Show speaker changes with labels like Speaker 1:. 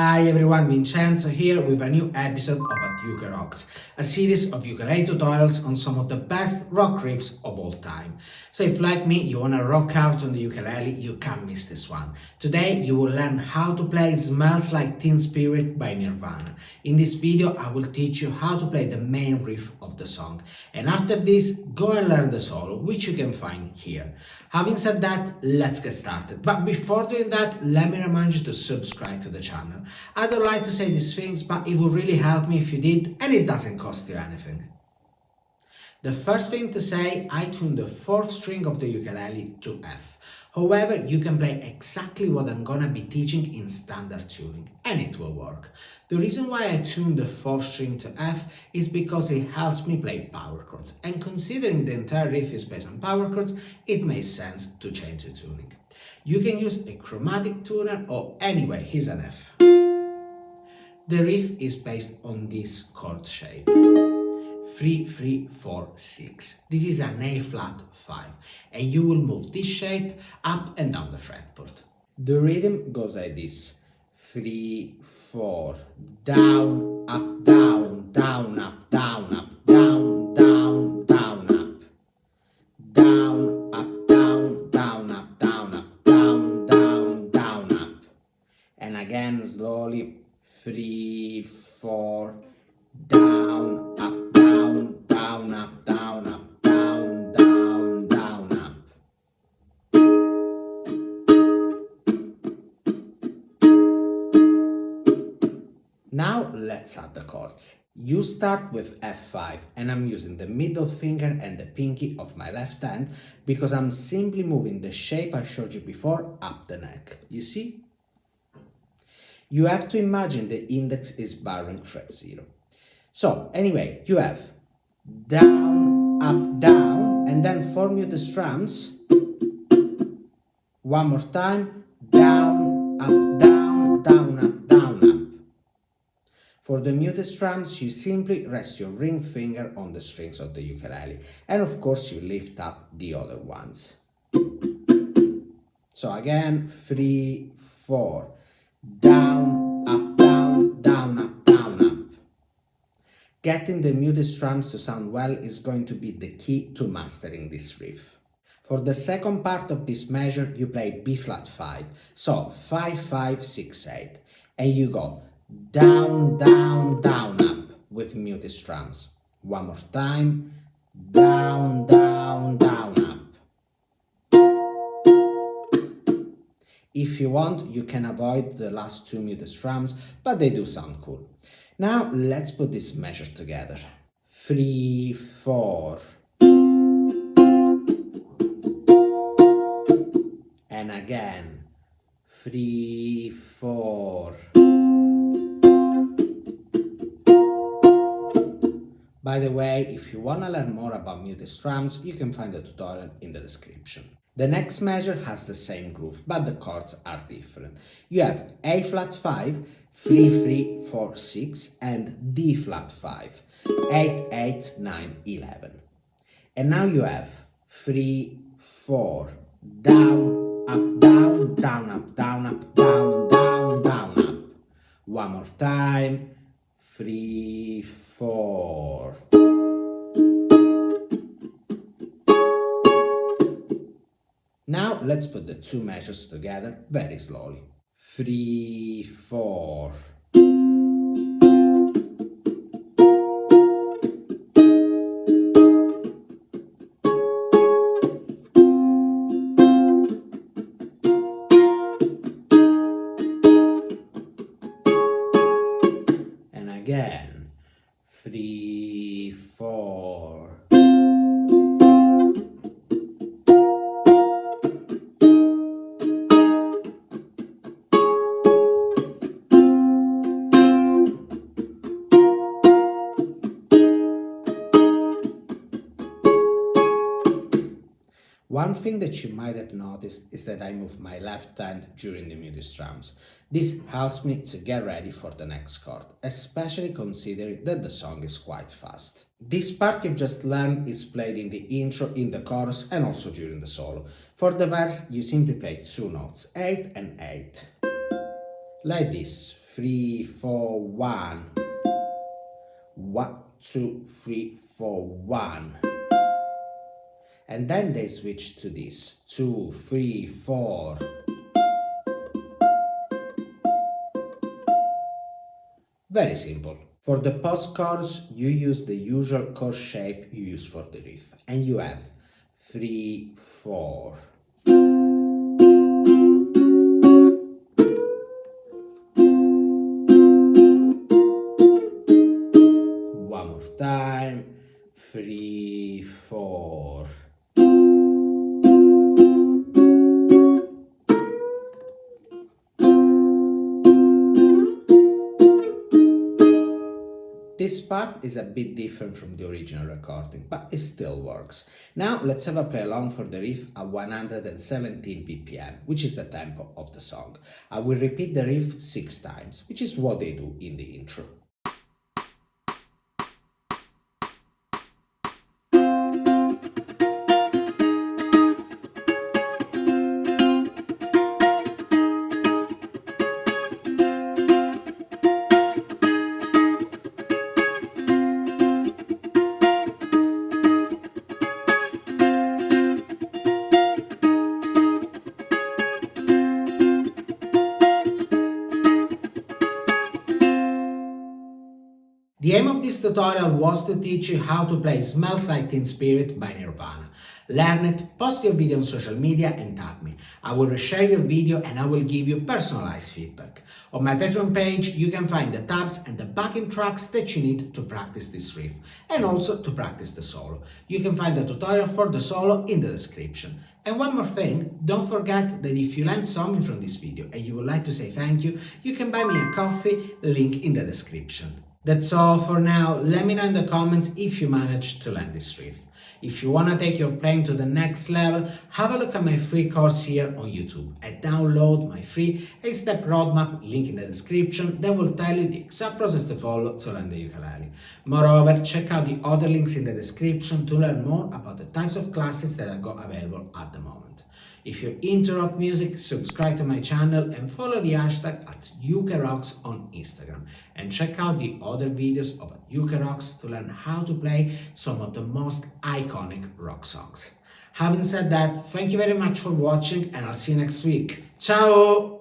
Speaker 1: Hi everyone, Vincenzo here with a new episode of At Ukerocks, a series of ukulele tutorials on some of the best rock riffs of all time. So if like me you wanna rock out on the ukulele, you can't miss this one. Today you will learn how to play Smells Like Teen Spirit by Nirvana. In this video I will teach you how to play the main riff of the song. And after this, go and learn the solo, which you can find here. Having said that, let's get started. But before doing that, let me remind you to subscribe to the channel. I don't like to say these things, but it would really help me if you did, and it doesn't cost you anything. The first thing to say, I tuned the 4th string of the ukulele to F. However, you can play exactly what I'm gonna be teaching in standard tuning, and it will work. The reason why I tuned the 4th string to F is because it helps me play power chords, and considering the entire riff is based on power chords, it makes sense to change the tuning. You can use a chromatic tuner, or anyway, here's an F. The riff is based on this chord shape. 3, 3, 4, 6. This is an A flat 5, and you will move this shape up and down the fretboard. The rhythm goes like this: 3, 4, down, up, down, down, up, down, up, down, down, down, up, down, up, down, down, up, down, up, down, down, down, up, and again slowly: 3, 4, down, up, down, down, up, down, up, down, down, down, up. Now let's add the chords. You start with F5, and I'm using the middle finger and the pinky of my left hand because I'm simply moving the shape I showed you before up the neck. You see? You have to imagine the index is barring fret 0. So anyway, you have down, up, down, and then for muted strums, one more time, down, up, down, down, up, down, up. For the muted strums, you simply rest your ring finger on the strings of the ukulele, and of course you lift up the other ones. So again, 3, 4, down, up, down, down, up, down, up. Getting the muted strums to sound well is going to be the key to mastering this riff. For the second part of this measure, you play B flat 5, so 5, 5, 6, 8, and you go down, down, down, up with muted strums. One more time, down, down, down, up. If you want, you can avoid the last 2 muted strums, but they do sound cool. Now let's put this measure together. 3, 4. And again, 3, 4. By the way, if you want to learn more about muted strums, you can find the tutorial in the description. The next measure has the same groove, but the chords are different. You have A flat 5, 3, 3, 4, 6, and D flat 5, 8, 8, 9, 11. And now you have 3, 4, down, up, down, down, up, down, up, down, down, down, up. One more time, 3, 4. Now let's put the 2 measures together very slowly. 3, 4. And again, 3, 4. One thing that you might have noticed is that I move my left hand during the muted strums. This helps me to get ready for the next chord, especially considering that the song is quite fast. This part you've just learned is played in the intro, in the chorus, and also during the solo. For the verse, you simply play 2 notes, 8 and 8. Like this, 3, 4, 1. 1, 2, 3, 4, 1. And then they switch to this 2, 3, 4. Very simple. For the post chords, you use the usual chord shape you use for the riff, and you have 3, 4. One more time, 3, 4. This part is a bit different from the original recording, but it still works. Now let's have a play along for the riff at 117 BPM, which is the tempo of the song. I will repeat the riff 6 times, which is what they do in the intro. The aim of this tutorial was to teach you how to play Smells Like Teen Spirit by Nirvana. Learn it, post your video on social media and tag me. I will reshare your video and I will give you personalized feedback. On my Patreon page you can find the tabs and the backing tracks that you need to practice this riff and also to practice the solo. You can find the tutorial for the solo in the description. And one more thing, don't forget that if you learned something from this video and you would like to say thank you, you can buy me a coffee, link in the description. That's all for now. Let me know in the comments if you managed to learn this riff. If you want to take your playing to the next level, have a look at my free course here on YouTube and download my free 8-step roadmap, link in the description, that will tell you the exact process to follow to learn the ukulele. Moreover, check out the other links in the description to learn more about the types of classes that I've got available at the moment. If you're into rock music, subscribe to my channel and follow the hashtag at ukerocks on Instagram. And check out the other videos of ukerocks to learn how to play some of the most iconic rock songs. Having said that, thank you very much for watching and I'll see you next week. Ciao!